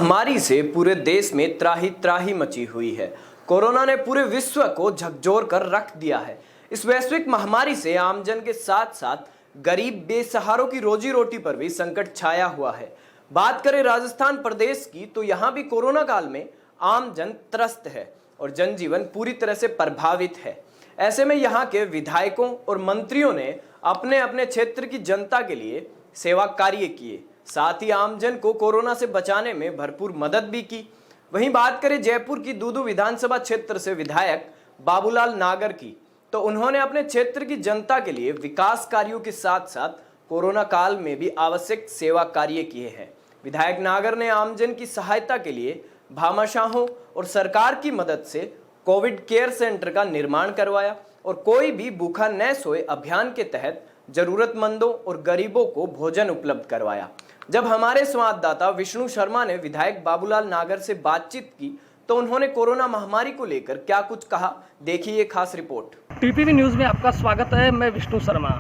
महामारी से पूरे देश में त्राही त्राही मची हुई है। कोरोना ने पूरे विश्व को झकझोर कर रख दिया है। इस वैश्विक महामारी से आमजन के साथ साथ गरीब बेसहारों की रोजी रोटी पर भी संकट छाया हुआ है। बात करें राजस्थान प्रदेश की तो यहाँ भी कोरोना काल में आमजन त्रस्त है और जनजीवन पूरी तरह से प्रभावित है। ऐसे में यहाँ के विधायकों और मंत्रियों ने अपने अपने क्षेत्र की जनता के लिए सेवा कार्य किए, साथ ही आमजन को कोरोना से बचाने में भरपूर मदद भी की। वहीं बात करें जयपुर की दूदू विधानसभा क्षेत्र से विधायक बाबूलाल नागर की, तो उन्होंने अपने क्षेत्र की जनता के लिए विकास कार्यों के साथ साथ कोरोना काल में भी आवश्यक सेवा कार्य किए हैं। विधायक नागर ने आमजन की सहायता के लिए भामाशाहों और सरकार की मदद से कोविड केयर सेंटर का निर्माण करवाया और कोई भी भूखा न सोए अभियान के तहत जरूरतमंदों और गरीबों को भोजन उपलब्ध करवाया। जब हमारे संवाददाता विष्णु शर्मा ने विधायक बाबूलाल नागर से बातचीत की तो उन्होंने कोरोना महामारी को लेकर क्या कुछ कहा, देखिए ये खास रिपोर्ट। टीपीवी न्यूज़ में आपका स्वागत है। मैं विष्णु शर्मा।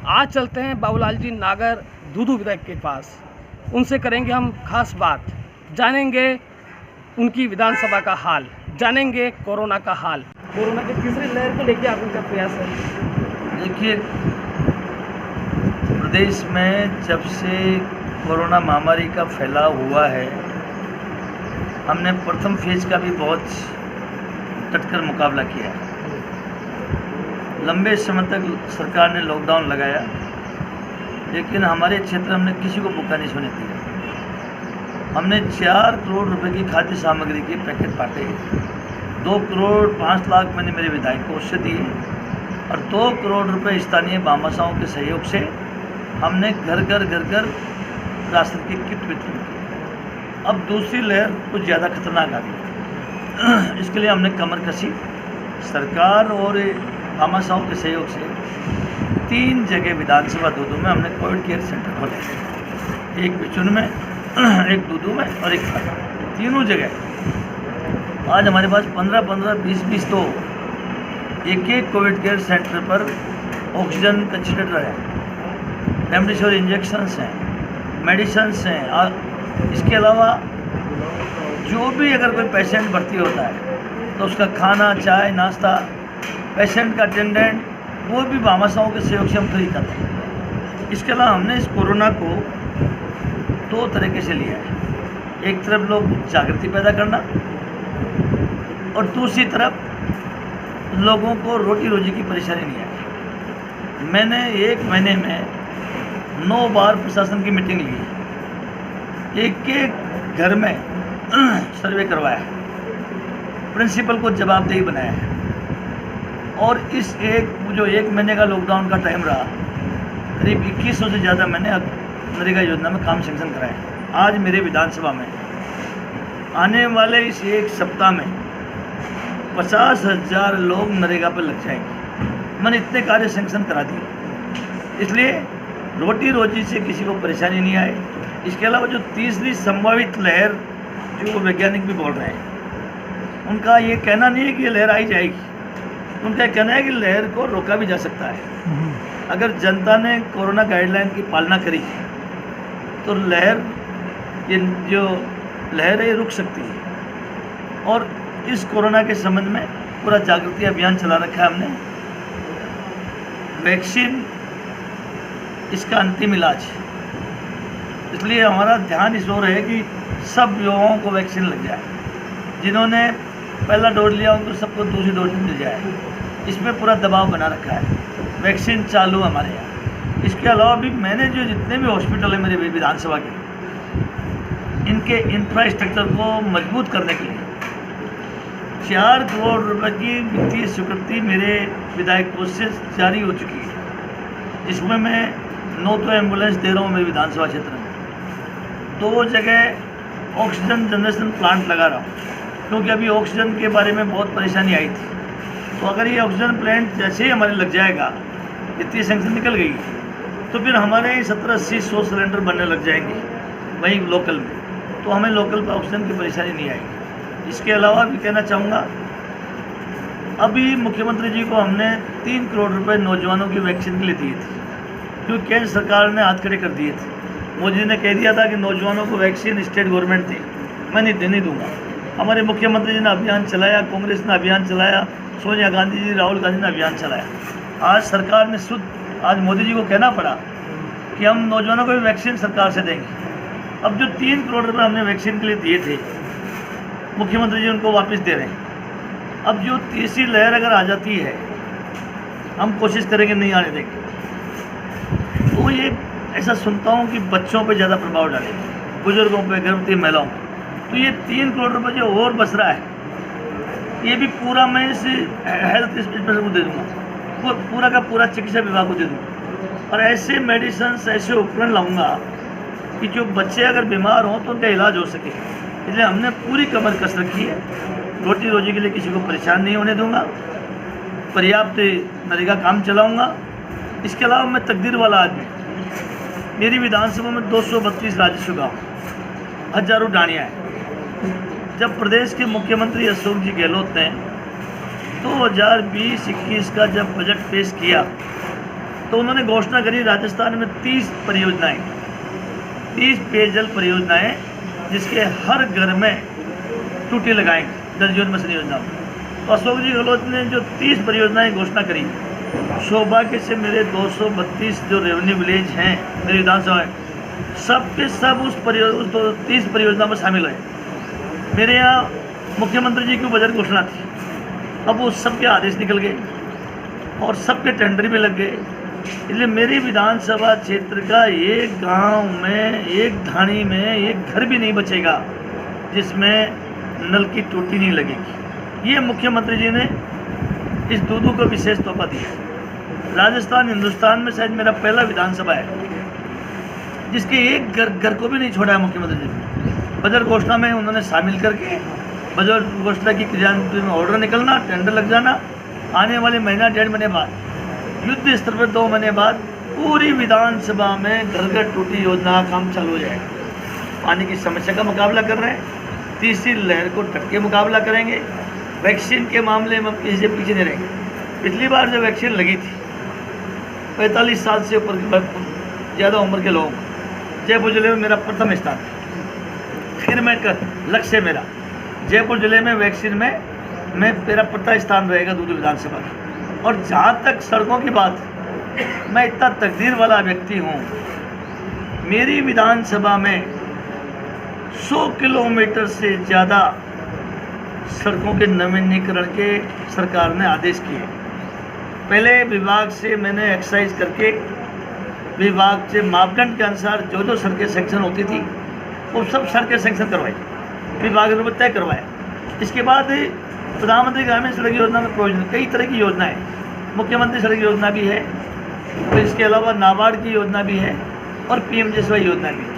आज चलते हैं बाबूलाल जी नागर दूदू विधायक के पास, उनसे करेंगे हम खास बात, जानेंगे उनकी विधानसभा का हाल, जानेंगे कोरोना का हाल। कोरोना की तीसरी लहर को लेकर आप उनका प्रयास है। देखिए, प्रदेश में जब से कोरोना महामारी का फैलाव हुआ है, हमने प्रथम फेज का भी बहुत डटकर मुकाबला किया है। लंबे समय तक सरकार ने लॉकडाउन लगाया, लेकिन हमारे क्षेत्र हमने किसी को भूखा नहीं सोने दिया। हमने 4 करोड़ रुपए की खाद्य सामग्री के पैकेट बांटे, 2 करोड़ 5 लाख मैंने मेरे विधायक को उससे दिए और 2 करोड़ रुपए स्थानीय भामाशाहों के सहयोग से हमने घर घर राशन की किट वितरण की। अब दूसरी लहर कुछ ज़्यादा खतरनाक आ गई। इसके लिए हमने कमर कसी, सरकार और भामाशाहों के सहयोग से 3 जगह विधानसभा दूदू में हमने कोविड केयर सेंटर खोले, एक बिचुन में, एक दूदू में और एक खड़ा, तीनों जगह। आज हमारे पास 15-15, 20-20 तो एक कोविड केयर सेंटर पर ऑक्सीजन कंसंट्रेटर है, रेमडेसिविर इंजेक्शंस हैं, मेडिसिन्स हैं। और इसके अलावा जो भी अगर कोई पेशेंट भर्ती होता है तो उसका खाना, चाय, नाश्ता, पेशेंट का अटेंडेंट, वो भी भामाशाहों के सहयोग से हम फ्री करते हैं। इसके अलावा हमने इस कोरोना को 2 तरीके से लिया है। एक तरफ लोग जागृति पैदा करना और दूसरी तरफ लोगों को रोटी रोजी की परेशानी नहीं आई। मैंने 1 महीने में 9 बार प्रशासन की मीटिंग ली है, एक घर में सर्वे करवाया है, प्रिंसिपल को जवाबदेही बनाया है और इस जो 1 महीने का लॉकडाउन का टाइम रहा, करीब 2100 से ज़्यादा मैंने नरेगा योजना में काम सैंक्शन कराया है। आज मेरे विधानसभा में आने वाले इस 1 सप्ताह में 50,000 लोग नरेगा पर लग जाएंगे। मैंने इतने कार्य सैंक्शन करा दिए, इसलिए रोटी रोजी से किसी को परेशानी नहीं आए। इसके अलावा जो तीसरी संभावित लहर, जो वैज्ञानिक भी बोल रहे हैं, उनका ये कहना नहीं है कि ये लहर आई जाएगी, उनका कहना है कि लहर को रोका भी जा सकता है। अगर जनता ने कोरोना गाइडलाइन की पालना करी तो ये जो लहर है ये रुक सकती है। और इस कोरोना के संबंध में पूरा जागृति अभियान चला रखा है हमने। वैक्सीन इसका अंतिम इलाज है, इसलिए हमारा ध्यान इस ओर है कि सब युवाओं को वैक्सीन लग जाए। जिन्होंने पहला डोज लिया उनको सबको दूसरी डोज मिल जाए। इसमें पूरा दबाव बना रखा है, वैक्सीन चालू हमारे यहाँ। इसके अलावा भी मैंने जो जितने भी हॉस्पिटल है मेरे विधानसभा के, इनके इंफ्रास्ट्रक्चर को मजबूत करने के लिए 4 करोड़ रुपए की वित्तीय स्वीकृति मेरे विधायक कोष से जारी हो चुकी है, जिसमें मैं 9 तो एम्बुलेंस दे रहा हूँ मेरे विधानसभा क्षेत्र में। 2 जगह ऑक्सीजन जनरेशन प्लांट लगा रहा हूँ, क्योंकि अभी ऑक्सीजन के बारे में बहुत परेशानी आई थी। तो अगर ये ऑक्सीजन प्लांट जैसे ही हमारे लग जाएगा, वित्तीय सैंक्शन निकल गई, तो फिर हमारे 70-80-100 सिलेंडर बनने लग जाएंगे वहीं लोकल में, तो हमें लोकल पर ऑक्सीजन की परेशानी नहीं आएगी। इसके अलावा भी कहना चाहूँगा, अभी मुख्यमंत्री जी को हमने 3 करोड़ रुपए नौजवानों की वैक्सीन के लिए दिए थे, क्योंकि केंद्र सरकार ने हाथ खड़े कर दिए थे। मोदी ने कह दिया था कि नौजवानों को वैक्सीन स्टेट गवर्नमेंट दे, मैं नहीं दूंगा। हमारे मुख्यमंत्री जी ने अभियान चलाया, कांग्रेस ने अभियान चलाया, सोनिया गांधी जी, राहुल गांधी ने अभियान चलाया। आज सरकार ने आज मोदी जी को कहना पड़ा कि हम नौजवानों को भी वैक्सीन सरकार से देंगे। अब जो 3 करोड़ रुपये हमने वैक्सीन के लिए दिए थे, मुख्यमंत्री जी उनको वापस दे रहे हैं। अब जो तीसरी लहर अगर आ जाती है, हम कोशिश करेंगे नहीं आने देंगे। तो ये ऐसा सुनता हूँ कि बच्चों पे ज़्यादा प्रभाव डालेगा, बुजुर्गों पे, गर्भवती महिलाओं पे। तो ये 3 करोड़ रुपये जो और बच रहा है, ये भी पूरा मैं इस हेल्थ इंस्पेक्टर को दे दूँगा, वो पूरा का पूरा चिकित्सा विभाग को दे दूँगा। और ऐसे मेडिसिन, ऐसे उपकरण लाऊंगा कि जो बच्चे अगर बीमार हों तो उनका इलाज हो सके। इसलिए हमने पूरी कमर कस रखी है। रोटी रोजी के लिए किसी को परेशान नहीं होने दूंगा। पर्याप्त नरेगा काम चलाऊंगा। इसके अलावा मैं तकदीर वाला आदमी, मेरी विधानसभा में 232 राजस्व गाँव, हजारों डाणियाँ हैं। जब प्रदेश के मुख्यमंत्री अशोक जी गहलोत ने 2020-21 का जब बजट पेश किया तो उन्होंने घोषणा करी राजस्थान में 30 परियोजनाएं, 30 पेयजल परियोजनाएं, जिसके हर घर में टूटी लगाएंगे जल जीवन मिशन योजना। तो अशोक जी गहलोत ने जो 30 परियोजनाएं घोषणा करी, सौभाग्य से मेरे 232 जो रेवेन्यू विलेज हैं मेरी विधानसभा में, सब के सब उस 30 परियोजना में शामिल हुए। मेरे यहाँ मुख्यमंत्री जी की बजट घोषणा थी, अब वो सबके आदेश निकल गए और सबके टेंडर भी लग गए। इसलिए मेरी विधानसभा क्षेत्र का एक गांव में, एक ढाणी में एक घर भी नहीं बचेगा जिसमें नल की टूटी नहीं लगेगी। ये मुख्यमंत्री जी ने इस दूधू को विशेष तोहफा दिया। राजस्थान हिंदुस्तान में शायद मेरा पहला विधानसभा है जिसके एक घर को भी नहीं छोड़ा है मुख्यमंत्री जी ने। बजट घोषणा में उन्होंने शामिल करके बजट घोषणा की क्रियान्वयन में ऑर्डर निकलना, टेंडर लग जाना, आने वाले महीना 1.5 महीने बाद, युद्ध स्तर पर 2 महीने बाद पूरी विधानसभा में घर घर टूटी योजना का काम चालू हो जाएगा। पानी की समस्या का मुकाबला कर रहे हैं, तीसरी लहर को डट के मुकाबला करेंगे। वैक्सीन के मामले में किसी से पीछे नहीं रहेंगे। पिछली बार जब वैक्सीन लगी थी 45 साल से ऊपर ज़्यादा उम्र के लोगों को, जयपुर जिले में मेरा प्रथम स्थान था। फिर मैं लक्ष्य मेरा जयपुर जिले में वैक्सीन में मेरा प्रथम स्थान रहेगा दूधू विधानसभा का। और जहाँ तक सड़कों की बात, मैं इतना तकदीर वाला व्यक्ति हूँ, मेरी विधानसभा में 100 किलोमीटर से ज़्यादा सड़कों के नवीनीकरण के सरकार ने आदेश किए। पहले विभाग से मैंने एक्सरसाइज करके विभाग से मापदंड के अनुसार जो सड़कें सेंक्शन होती थी वो सब सड़कें सेंक्शन करवाई, विभाग ने तय करवाया। इसके बाद प्रधानमंत्री ग्रामीण सड़क योजना में प्रोविजन, कई तरह की योजनाएं, मुख्यमंत्री सड़क योजना भी है, तो इसके अलावा नाबार्ड की योजना भी है और PMJSY योजना भी है।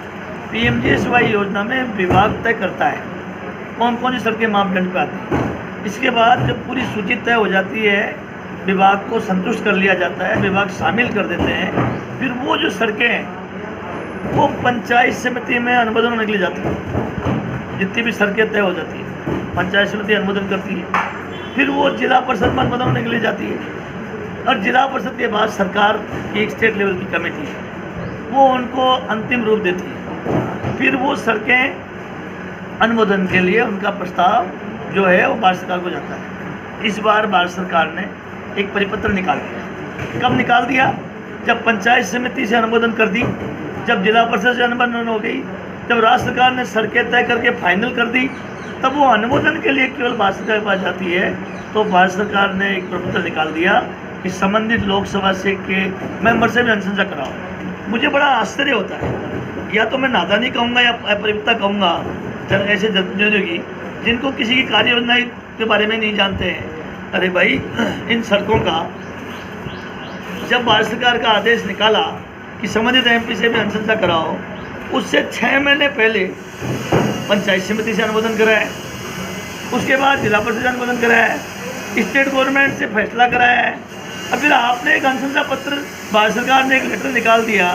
PMJSY योजना में विभाग तय करता है कौन कौन सी सड़कें मापदंड पर आती हैं। इसके बाद जब पूरी सूची तय हो जाती है, विभाग को संतुष्ट कर लिया जाता है, विभाग शामिल कर देते हैं, फिर वो जो सड़कें हैं वो पंचायत समिति में अनुमोदन निकली जाती है। जितनी भी सड़कें तय हो जाती है पंचायत समिति अनुमोदन करती है, फिर वो जिला परिषद में अनुमोदन निकली जाती है और जिला परिषद के बाद सरकार की एक स्टेट लेवल की कमेटी है, वो उनको अंतिम रूप देती है। फिर वो सड़कें अनुमोदन के लिए उनका प्रस्ताव जो है वो भारत सरकार को जाता है। इस बार भारत सरकार ने एक परिपत्र निकाल दिया। कब निकाल दिया? जब पंचायत समिति से अनुमोदन कर दी, जब जिला परिषद से अनुमोदन हो गई, जब राज्य सरकार ने सड़कें तय करके फाइनल कर दी, तब वो अनुमोदन के लिए केवल भारत सरकार के पास जाती है। तो भारत सरकार ने एक प्रपत्र निकाल दिया कि संबंधित लोकसभा से के मेंबर से भी अनुशंसा कराओ। मुझे बड़ा आश्चर्य होता है, या तो मैं नादानी कहूँगा या अपरिपता कहूँगा ऐसे जनप्रतिनिधियों की, जिनको किसी की कार्य योजना के बारे में नहीं जानते हैं। अरे भाई, इन सड़कों का जब भारत सरकार का आदेश निकाला कि संबंधित MP से भी अनुशंसा कराओ, उससे 6 महीने पहले पंचायत समिति से अनुमोदन कराया, उसके बाद जिला परिषद से अनुमोदन कराया, स्टेट गवर्नमेंट से फैसला कराया है। अब फिर आपने एक अनुशंसा पत्र, भारत सरकार ने एक लेटर निकाल दिया,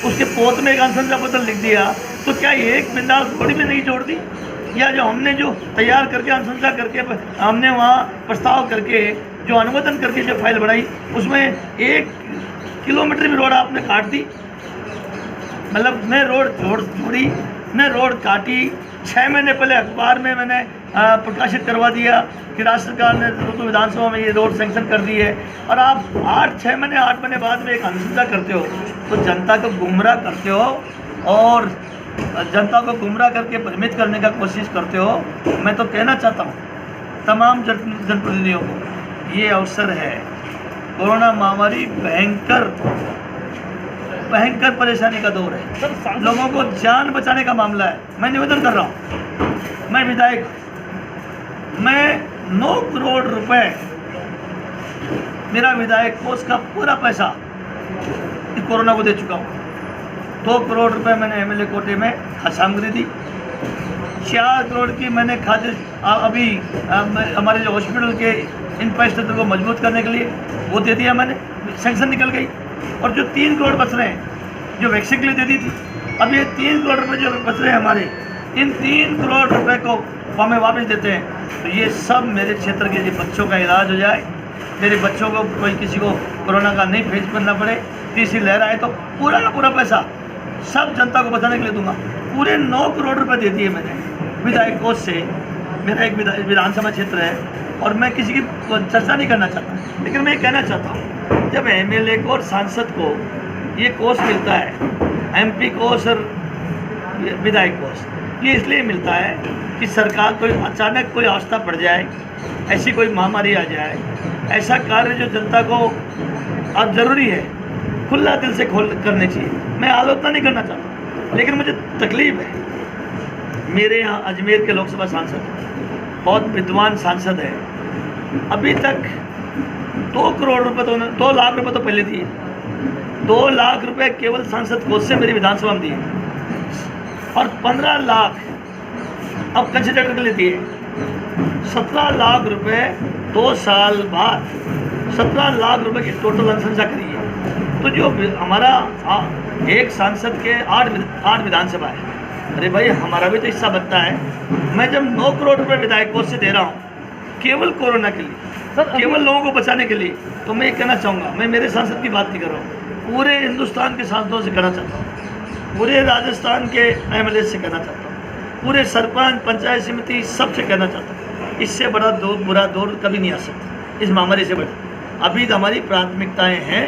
उसके पोत में एक अनुशंसा पत्र लिख दिया, तो क्या एक बिंदास थोड़ी भी नहीं जोड़ दी? या जो हमने जो तैयार करके अनुशंसा करके हमने वहाँ प्रस्ताव करके जो अनुमोदन करके जो फाइल बनाई, उसमें 1 किलोमीटर भी रोड आपने काट दी। मतलब मैं रोड जोड़ी मैं रोड काटी, 6 महीने पहले अखबार में मैंने प्रकाशित करवा दिया कि राज्य सरकार ने तो विधानसभा में ये रोड सैंक्शन कर दी है, और आप 8 महीने बाद में एक अनुशंसा करते हो, तो जनता को गुमराह करते हो और जनता को गुमराह करके भ्रमित करने का कोशिश करते हो। मैं तो कहना चाहता हूँ तमाम जनप्रतिनिधियों को, ये अवसर है, कोरोना महामारी भयंकर परेशानी का दौर है, लोगों को जान बचाने का मामला है। मैं निवेदन कर रहा हूँ, मैं विधायक, मैं 9 करोड़ रुपए मेरा विधायक कोष का पूरा पैसा कोरोना को दे चुका हूँ। 2 करोड़ रुपए मैंने एमएलए कोटे में सामग्री दी, 4 करोड़ की मैंने खाद्य अभी हमारे जो हॉस्पिटल के इंफ्रास्ट्रक्चर को मजबूत करने के लिए वो दे दिया मैंने, सैंक्शन निकल गई। और जो 3 करोड़ बच रहे हैं जो वैक्सीन के लिए दे दी थी, अब ये 3 करोड़ रुपए जो बच रहे हैं हमारे, इन 3 करोड़ रुपए को हमें वापस देते हैं, तो ये सब मेरे क्षेत्र के बच्चों का इलाज हो जाए, मेरे बच्चों को कोई किसी को कोरोना का नहीं फेस करना पड़े, तीसरी लहर आए तो पूरा का पूरा पैसा सब जनता को बचाने के लिए दूंगा। पूरे 9 करोड़ रुपए दे दिए मैंने विधायक कोष से। मेरा एक विधानसभा क्षेत्र है और मैं किसी की चर्चा नहीं करना चाहता, लेकिन मैं कहना चाहता हूँ जब एमएलए को और सांसद को ये कोष मिलता है, एमपी कोष और विधायक कोष, ये इसलिए मिलता है कि सरकार कोई अचानक कोई अवस्था पड़ जाए, ऐसी कोई महामारी आ जाए, ऐसा कार्य जो जनता को अब ज़रूरी है खुला दिल से खोल करने चाहिए। मैं आलोचना नहीं करना चाहता, लेकिन मुझे तकलीफ है। मेरे यहाँ अजमेर के लोकसभा सांसद बहुत विद्वान सांसद है, अभी तक 2 करोड़ रुपए तो 2 लाख रुपए तो पहले दिए, 2 लाख रुपए केवल सांसद कोष से मेरी विधानसभा में दिए, और 15 लाख अब कंसिडर के लिए दिए। 17 लाख रुपए 2 साल बाद 17 लाख रुपए की टोटल अनुशंसा करी है। तो जो हमारा एक सांसद के 8 विधानसभा है, अरे भाई हमारा भी तो हिस्सा बनता है। मैं जब 9 करोड़ रुपए विधायक कोष से दे रहा हूँ केवल कोरोना के लिए, केवल लोगों को बचाने के लिए, तो मैं ये कहना चाहूँगा, मैं मेरे सांसद की बात नहीं कर रहा हूँ, पूरे हिंदुस्तान के सांसदों से कहना चाहता हूँ, पूरे राजस्थान के एमएलए से कहना चाहता हूँ, पूरे सरपंच पंचायत समिति सबसे कहना चाहता हूँ, इससे बड़ा बुरा दौर कभी नहीं आ सकता, इस महामारी से बड़ा। अभी तो हमारी प्राथमिकताएं हैं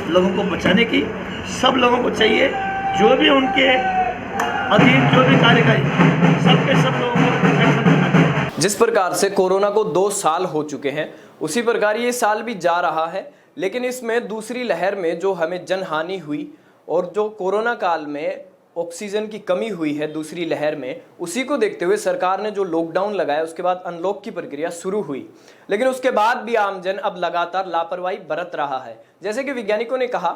लोगों को बचाने की। सब लोगों को चाहिए, जो भी उनके अधीन जो भी कार्यकारी, सबके सब लोगों को प्रोटेक्शन करना चाहिए। जिस प्रकार से कोरोना को 2 साल हो चुके हैं, उसी प्रकार ये साल भी जा रहा है, लेकिन इसमें दूसरी लहर में जो हमें जनहानि हुई और जो कोरोना काल में ऑक्सीजन की कमी हुई है दूसरी लहर में, उसी को देखते हुए सरकार ने जो लॉकडाउन लगाया, उसके बाद अनलॉक की प्रक्रिया शुरू हुई, लेकिन उसके बाद भी आमजन अब लगातार लापरवाही बरत रहा है। जैसे कि वैज्ञानिकों ने कहा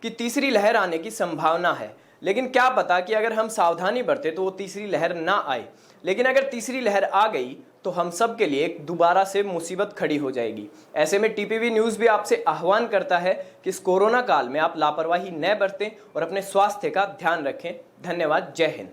कि तीसरी लहर आने की संभावना है, लेकिन क्या पता कि अगर हम सावधानी बरते तो वो तीसरी लहर ना आए, लेकिन अगर तीसरी लहर आ गई तो हम सब के लिए दोबारा से मुसीबत खड़ी हो जाएगी। ऐसे में टीपीवी न्यूज़ भी आपसे आह्वान करता है कि इस कोरोना काल में आप लापरवाही न बरतें और अपने स्वास्थ्य का ध्यान रखें। धन्यवाद। जय हिंद।